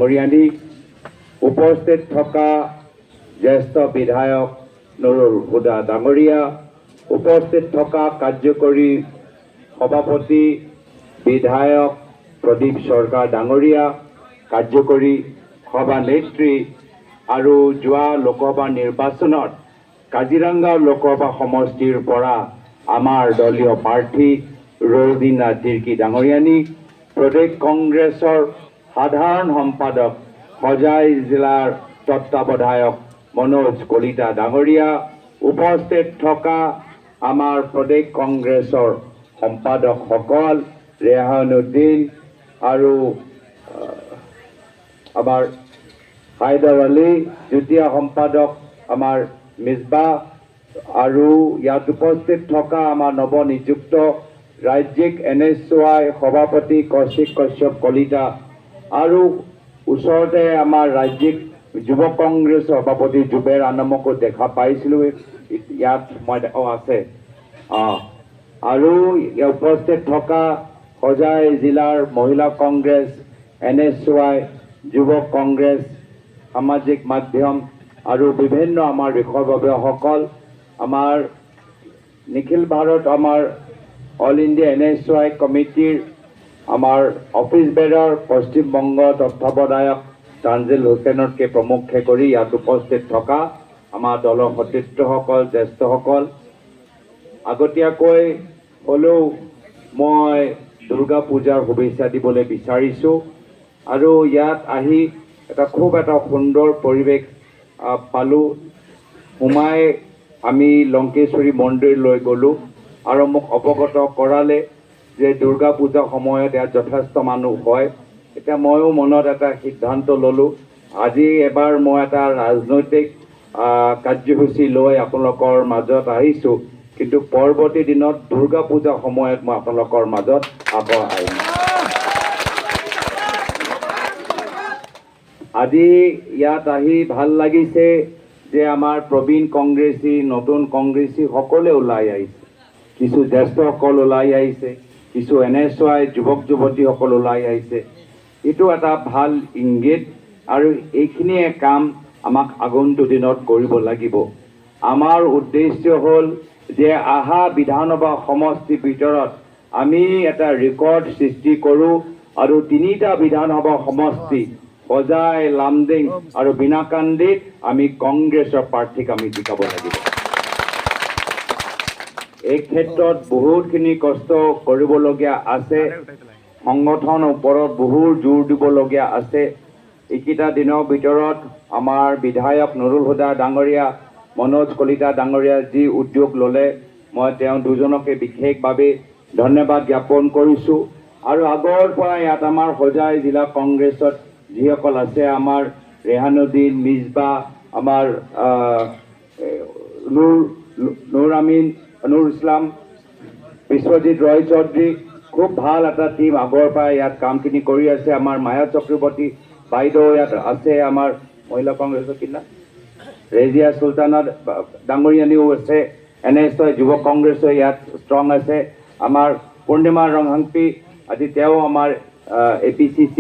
মৰিয়ানী উপস্থিত থকা জ্যেষ্ঠ বিধায়ক নুৰুল হুদা ডাঙৰীয়া, উপস্থিত থকা কাৰ্যকৰী সভাপতি বিধায়ক প্ৰদীপ সৰকাৰ ডাঙৰীয়া, কাৰ্যকৰী সভানেত্ৰী আৰু যোৱা লোকসভা নিৰ্বাচনত কাজিৰঙা লোকসভা সমষ্টিৰ পৰা আমাৰ দলীয় প্ৰাৰ্থী ৰবিনা তিৰ্কী ডাঙৰীয়ানী, প্ৰদেশ কংগ্ৰেছৰ সাধাৰণ সম্পাদক হোজাই জিলাৰ তত্ত্বাৱধায়ক মনোজ কলিতা ডাঙৰীয়া, উপস্থিত থকা আমাৰ প্ৰদেশ কংগ্ৰেছৰ সম্পাদকসকল ৰেহানুদ্দিন আৰু আমাৰ হায়দাৰ আলী, যুটীয়া সম্পাদক আমাৰ মিছবা আৰু ইয়াত উপস্থিত থকা আমাৰ নৱনিযুক্ত ৰাজ্যিক NSY সভাপতি কৌশিক কশ্যপ কলিতা আৰু ওচৰতে আমাৰ ৰাজ্যিক যুৱ কংগ্ৰেছ সভাপতি জুবেৰ আনমকো দেখা পাইছিলোঁ। ইয়াত মই আছে আৰু উপস্থিত থকা হোজাই জিলাৰ মহিলা কংগ্ৰেছ, NSY, যুৱ কংগ্ৰেছ, সামাজিক মাধ্যম আৰু বিভিন্ন আমাৰ বিষয়ববীয়াসকল, আমাৰ নিখিল ভাৰত আমাৰ অল ইণ্ডিয়া NSY কমিটিৰ আমাৰ অফিচ বেৰৰ পশ্চিমবংগ তত্ত্বাৱধায়ক তানজিল হুছেইনকে প্ৰমুখ্যে কৰি ইয়াত উপস্থিত থকা আমাৰ দলৰ সতীৰ্থসকল, জ্যেষ্ঠসকল, আগতীয়াকৈ হ'লেও মই দুৰ্গা পূজাৰ শুভেচ্ছা দিবলৈ বিচাৰিছোঁ। আৰু ইয়াত আহি এটা সুন্দৰ পৰিৱেশ পালোঁ। সোমাই আমি লংকেশ্বৰী মন্দিৰলৈ গ'লোঁ আৰু মোক অৱগত কৰালে যে দুৰ্গা পূজাৰ সময়ত ইয়াত যথেষ্ট মানুহ হয়। এতিয়া ময়ো মনত এটা সিদ্ধান্ত ল'লোঁ, আজি এবাৰ মই এটা ৰাজনৈতিক কাৰ্যসূচী লৈ আপোনালোকৰ মাজত আহিছোঁ, কিন্তু পৰৱৰ্তী দিনত দুৰ্গা পূজাৰ সময়ত মই আপোনালোকৰ মাজত আকৌ আহিম। আজি ইয়াত আহি ভাল লাগিছে যে আমাৰ প্ৰবীণ কংগ্ৰেছী, নতুন কংগ্ৰেছী সকলোৱে ওলাই আহিছে, কিছু জ্যেষ্ঠসকল ওলাই আহিছে, কিছু NSY যুৱক যুৱতীসকল ওলাই আহিছে। এইটো এটা ভাল ইংগিত আৰু এইখিনিয়ে কাম আমাক আগন্তুক দিনত কৰিব লাগিব। আমাৰ উদ্দেশ্য হ'ল যে অহা বিধানসভা সমষ্টিৰ ভিতৰত আমি এটা ৰেকৰ্ড সৃষ্টি কৰোঁ আৰু 3টা বিধানসভা সমষ্টি হোজাই, লামডিং আৰু বিনাকান্দিত আমি কংগ্ৰেছৰ প্ৰাৰ্থীক আমি জিকাব লাগিব। এই ক্ষেত্ৰত বহুতখিনি কষ্ট কৰিবলগীয়া আছে, সংগঠনৰ ওপৰত বহুত জোৰ দিবলগীয়া আছে। এইকেইটা দিনৰ ভিতৰত আমাৰ বিধায়ক নুৰুল হুদা ডাঙৰীয়া, মনোজ কলিতা ডাঙৰীয়া যি উদ্যোগ ল'লে, মই তেওঁ দুজনকে বিশেষভাৱে ধন্যবাদ জ্ঞাপন কৰিছোঁ। আৰু আগৰ পৰা ইয়াত আমাৰ হোজাই জিলা কংগ্ৰেছত যিসকল আছে, আমাৰ ৰেহানুদ্দিন, মিছবা, আমাৰ নুৰ ইছলাম, বিশ্বজিৎ ৰয় চৌধুৰী, খুব ভাল এটা টীম আগৰ পৰা ইয়াত কামখিনি কৰি আছে। আমাৰ মায়া চক্ৰৱৰ্তী বাইদেউ ইয়াত আছে, আমাৰ মহিলা কংগ্ৰেছৰ কিনা ৰেজিয়া চুলতানা ডাঙৰীয়ানীও আছে, NSY যুৱ কংগ্ৰেছো ইয়াত ষ্ট্ৰং আছে। আমাৰ পূৰ্ণিমা ৰংহাংপি, আজি তেওঁ আমাৰ APCC